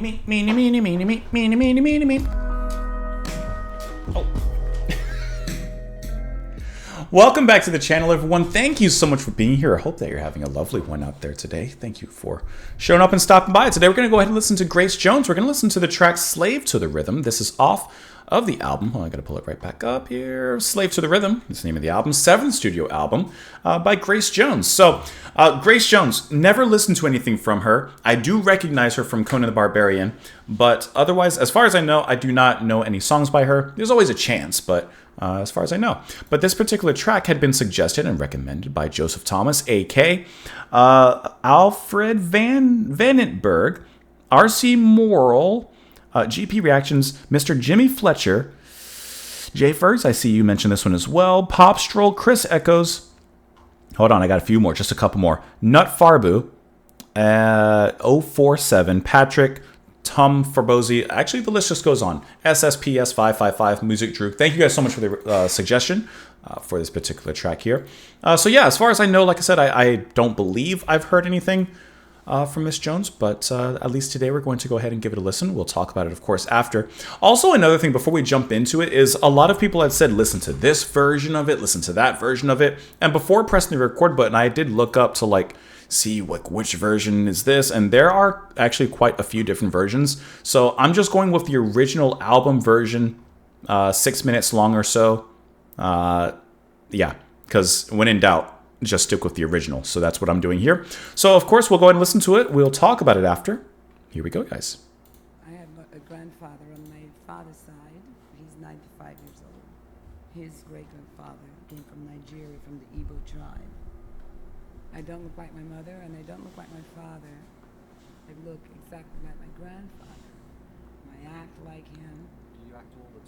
me. Oh. Welcome back to the channel, everyone. Thank you so much for being here. I hope that you're having a lovely one out there today. Thank you for showing up and stopping by. Today we're going to go ahead and listen to Grace Jones. We're going to listen to the track Slave to the Rhythm. This is off of the album. Well, I got to pull it right back up here. Slave to the Rhythm is the name of the album. 7th studio album by Grace Jones. So, Grace Jones, never listened to anything from her. I do recognize her from Conan the Barbarian, but otherwise, as far as I know, I do not know any songs by her. There's always a chance, but as far as I know. But this particular track had been suggested and recommended by Joseph Thomas, A.K., Alfred Van Vandenberg, R.C. Morrill, GP Reactions, Mr. Jimmy Fletcher, Jay Fergs, I see you mentioned this one as well, Pop Stroll, Chris Echoes, hold on, I got a few more, just a couple more, Nut Farbu, 047, Patrick, Tom Farbosi, actually the list just goes on, SSPS 555, Music Drew. Thank you guys so much for the suggestion for this particular track here. So yeah, as far as I know, like I said, I don't believe I've heard anything from Miss Jones, but at least today we're going to go ahead and give it a listen. We'll talk about it, of course, after. Also, another thing before we jump into it is a lot of people had said, listen to this version of it, listen to that version of it. And before pressing the record button, I did look up to see which version is this, and there are actually quite a few different versions. So I'm just going with the original album version, 6 minutes long or so. Yeah, because when in doubt, just stick with the original. So that's what I'm doing here. So of course we'll go ahead and listen to it. We'll talk about it after. Here we go, guys. I have a grandfather on my father's side. He's 95 years old. His great-grandfather came from Nigeria, from the Igbo tribe. I don't look like my mother, and I don't look like my father. I look exactly like my grandfather. I act like him. Do you act all the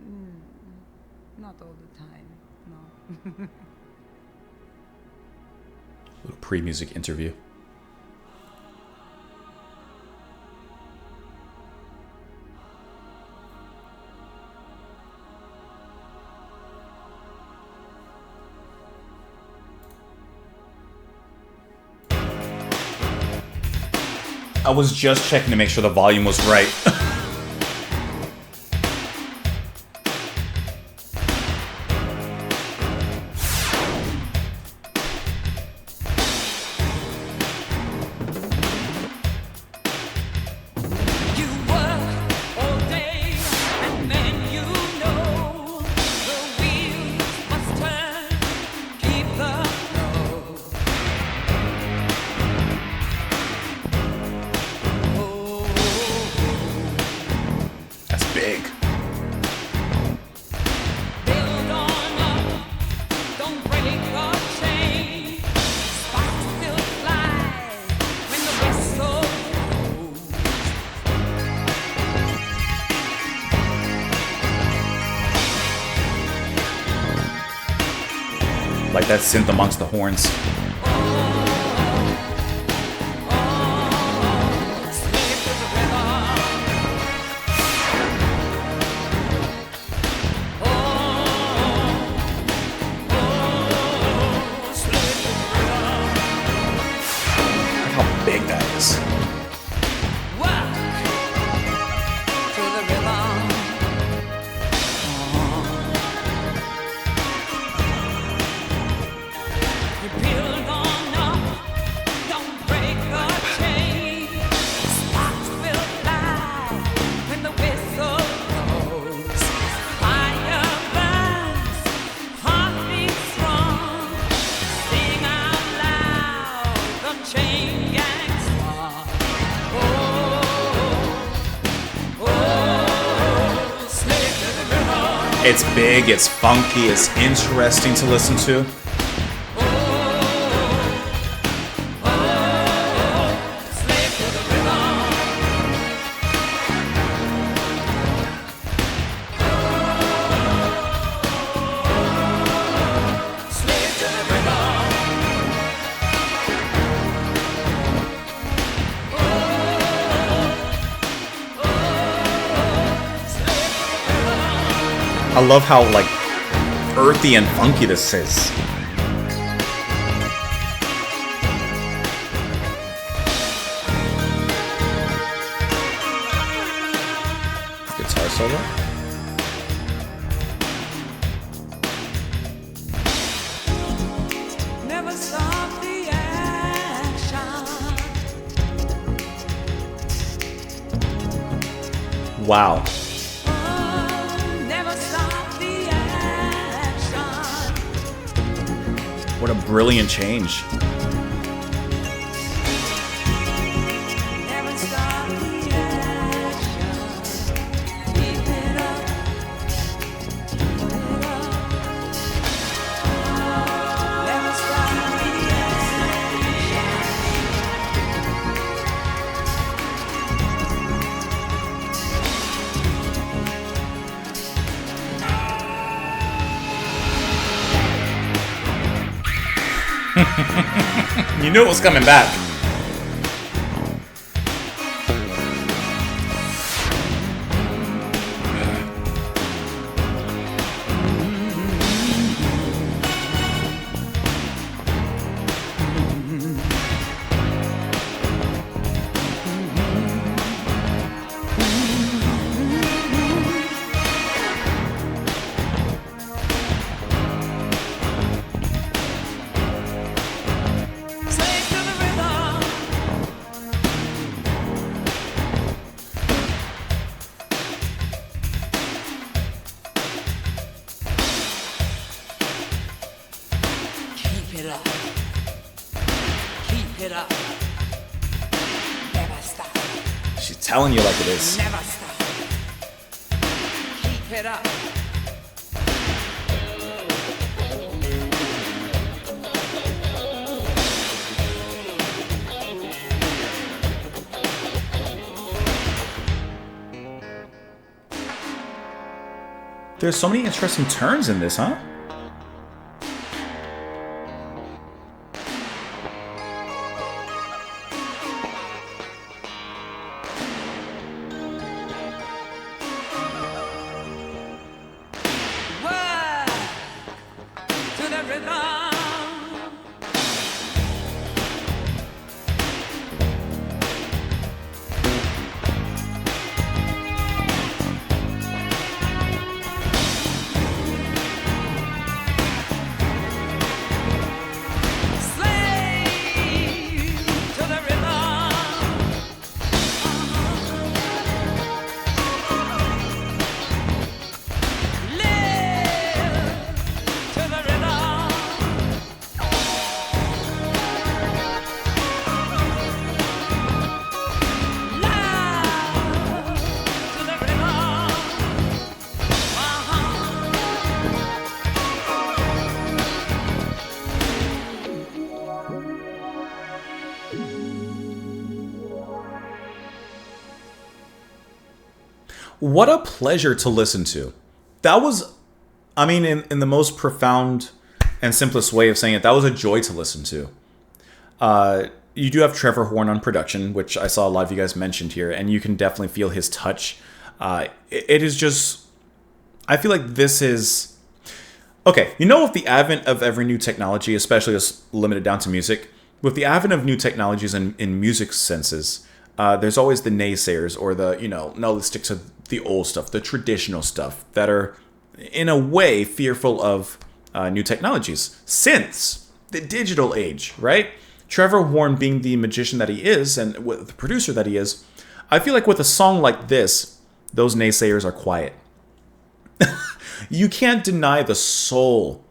time? Not all the time, no. Little pre-music interview. I was just checking to make sure the volume was right. Like that synth amongst the horns. Look how big that is. It's big, it's funky, it's interesting to listen to. I love how, like, earthy and funky this is. guitar solo. Never stop the action. Wow. Oh, never stop the action. What a brilliant change. Never stop the action. Keep it up. Keep it up. Never stop the You knew it was coming back. Slave to the rhythm. Keep it up. Keep it up. Never stop. She's telling you like it is. Never stop. Keep it up. There's so many interesting turns in this, huh? Work to the rhythm. Slave to the rhythm. Live to the rhythm. Love to the rhythm. What a pleasure to listen to. That was, I mean, in the most profound and simplest way of saying it, that was a joy to listen to. You do have Trevor Horn on production, which I saw a lot of you guys mentioned here, and you can definitely feel his touch. It is just, I feel like this is, okay, you know, with the advent of every new technology, especially as limited down to music, with the advent of new technologies in music senses, there's always the naysayers or the, you know, no, let's stick to the old stuff, the traditional stuff that are, in a way, fearful of new technologies. Synths, the digital age, right? Trevor Horn being the magician that he is and the producer that he is, I feel like with a song like this, those naysayers are quiet. You can't deny the soul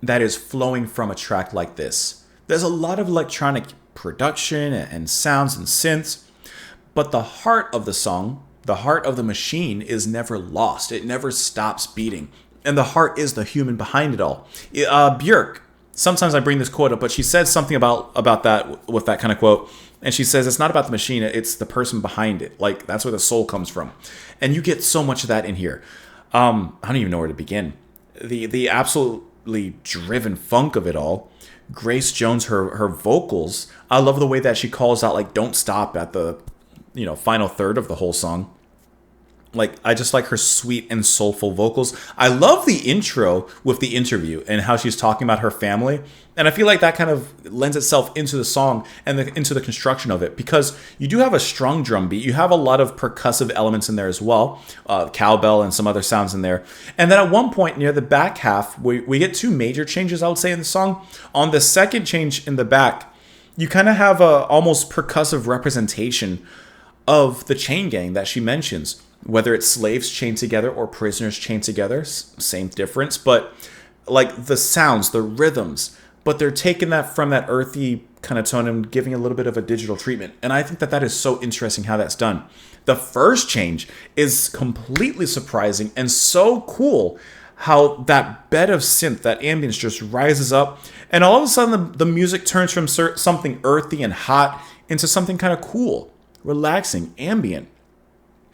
that is flowing from a track like this. There's a lot of electronic production and sounds and synths, but the heart of the song, the heart of the machine is never lost. It never stops beating. And the heart is the human behind it all. Björk, sometimes I bring this quote up, but she says something about that with that kind of quote. And she says, it's not about the machine, it's the person behind it. Like, that's where the soul comes from. And you get so much of that in here. I don't even know where to begin. The absolutely driven funk of it all. Grace Jones, her vocals, I love the way that she calls out, like, don't stop at the, you know, final third of the whole song. Like, I just like her sweet and soulful vocals. I love the intro with the interview and how she's talking about her family. And I feel like that kind of lends itself into the song and into the construction of it, because you do have a strong drum beat. You have a lot of percussive elements in there as well, cowbell and some other sounds in there. And then at one point near the back half, we get two major changes, I would say, in the song. On the second change in the back, you kind of have a almost percussive representation of the chain gang that she mentions. Whether it's slaves chained together or prisoners chained together, same difference. But like the sounds, the rhythms, but they're taking that from that earthy kind of tone and giving a little bit of a digital treatment. And I think that that is so interesting how that's done. The first change is completely surprising and so cool, how that bed of synth, that ambience just rises up. And all of a sudden the music turns from something earthy and hot into something kind of cool, relaxing, ambient.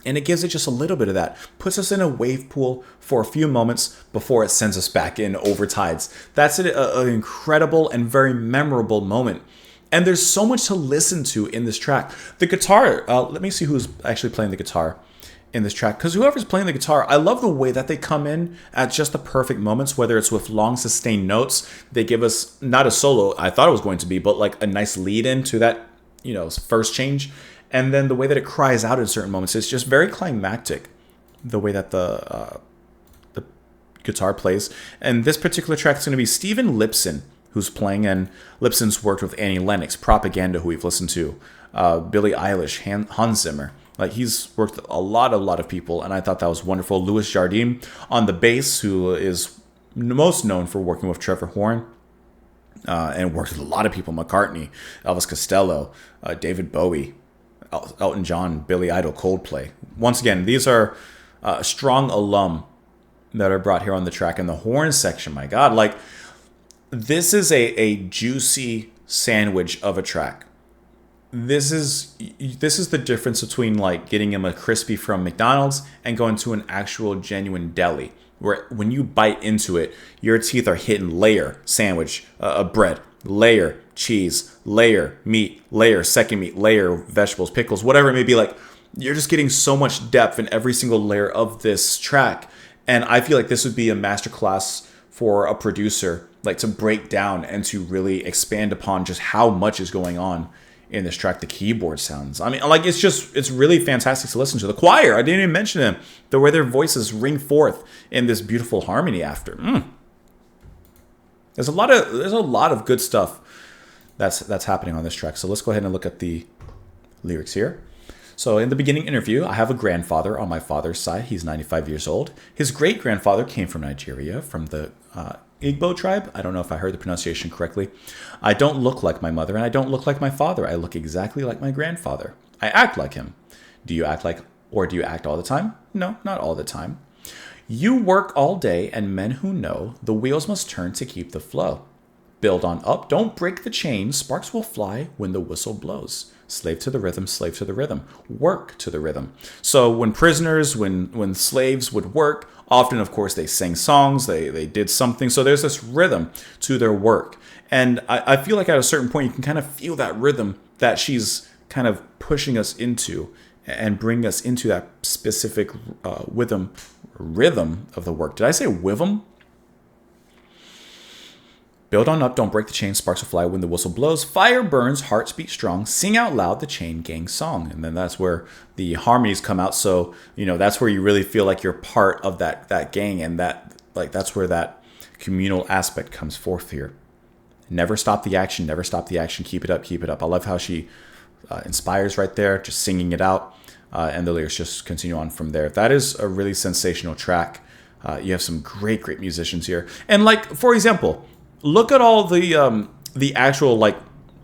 And it gives it just a little bit of that. Puts us in a wave pool for a few moments before it sends us back in over tides. That's an incredible and very memorable moment. And there's so much to listen to in this track. The guitar, let me see who's actually playing the guitar in this track. Because whoever's playing the guitar, I love the way that they come in at just the perfect moments, whether it's with long sustained notes. They give us not a solo, I thought it was going to be, but like a nice lead in to that, first change. And then the way that it cries out at certain moments, it's just very climactic, the way that the guitar plays. And this particular track is going to be Steven Lipson, who's playing, and Lipson's worked with Annie Lennox, Propaganda, who we've listened to, Billie Eilish, Hans Zimmer. Like, he's worked with a lot of people, and I thought that was wonderful. Louis Jardim on the bass, who is most known for working with Trevor Horn, and worked with a lot of people, McCartney, Elvis Costello, David Bowie, Elton John, Billy Idol, Coldplay. Once again, these are strong alum that are brought here on the track. And the horn section, my God, like, this is a juicy sandwich of a track. This is the difference between like getting him a crispy from McDonald's and going to an actual genuine deli, where when you bite into it, your teeth are hitting layer sandwich of bread, layer cheese, layer meat, layer second meat, layer vegetables, pickles, whatever it may be. Like, you're just getting so much depth in every single layer of this track. And I feel like this would be a masterclass for a producer, like, to break down and to really expand upon just how much is going on in this track. The keyboard sounds, I mean, like, it's really fantastic to listen to. The choir, I didn't even mention them, the way their voices ring forth in this beautiful harmony after. There's a lot of good stuff that's happening on this track. So let's go ahead and look at the lyrics here. So in the beginning interview, I have a grandfather on my father's side. He's 95 years old. His great-grandfather came from Nigeria, from the Igbo tribe. I don't know if I heard the pronunciation correctly. I don't look like my mother, and I don't look like my father. I look exactly like my grandfather. I act like him. Do you act all the time? No, not all the time. You work all day, and men who know the wheels must turn to keep the flow. Build on up, don't break the chain, sparks will fly when the whistle blows. Slave to the rhythm, work to the rhythm. So when prisoners, when slaves would work, often, of course, they sang songs, they did something. So there's this rhythm to their work. And I feel like at a certain point, you can kind of feel that rhythm that she's kind of pushing us into and bring us into that specific rhythm of the work. Did I say rhythm? Build on up, don't break the chain, sparks will fly when the whistle blows. Fire burns, hearts beat strong, sing out loud the chain gang song. And then that's where the harmonies come out. So, that's where you really feel like you're part of that gang, and that's where that communal aspect comes forth here. Never stop the action, keep it up. I love how she inspires right there, just singing it out, and the lyrics just continue on from there. That is a really sensational track. You have some great musicians here. And like, for example, look at all the actual, like,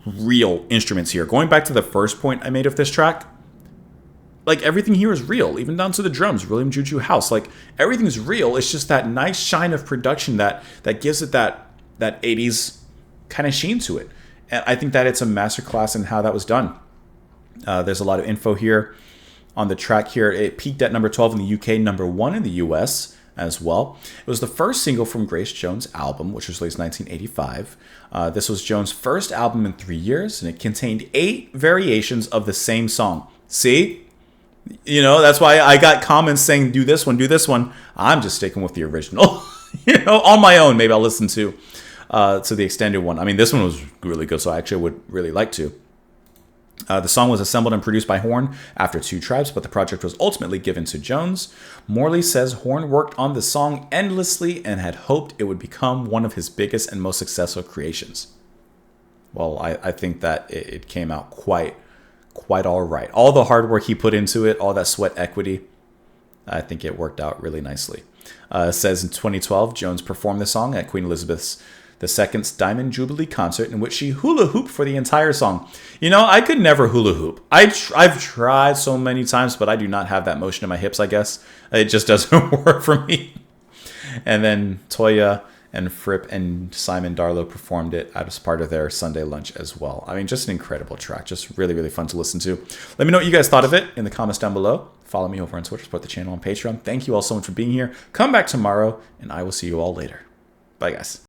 real instruments here. Going back to the first point I made of this track, like, everything here is real, even down to the drums. William Juju House, like, everything's real. It's just that nice shine of production that gives it that 80s kind of sheen to it. And I think that it's a masterclass in how that was done. There's a lot of info here on the track here. It peaked at number 12 in the UK, number 1 in the US as well. It was the first single from Grace Jones' album, which was released in 1985. This was Jones' first album in 3 years, and it contained 8 variations of the same song. See? You know, that's why I got comments saying, do this one, do this one. I'm just sticking with the original. You know, on my own, maybe I'll listen to the extended one. I mean, this one was really good, so I actually would really like to. The song was assembled and produced by Horn after Two Tribes, but the project was ultimately given to Jones. Morley says Horn worked on the song endlessly and had hoped it would become one of his biggest and most successful creations. Well, I think that it came out quite all right. All the hard work he put into it, all that sweat equity, I think it worked out really nicely. It says in 2012, Jones performed the song at Queen Elizabeth II's Diamond Jubilee concert, in which she hula hooped for the entire song. You know, I could never hula hoop. I've tried so many times, but I do not have that motion in my hips, I guess. It just doesn't work for me. And then Toya and Fripp and Simon Darlow performed it as part of their Sunday lunch as well. I mean, just an incredible track. Just really, really fun to listen to. Let me know what you guys thought of it in the comments down below. Follow me over on Twitter, support the channel on Patreon. Thank you all so much for being here. Come back tomorrow, and I will see you all later. Bye, guys.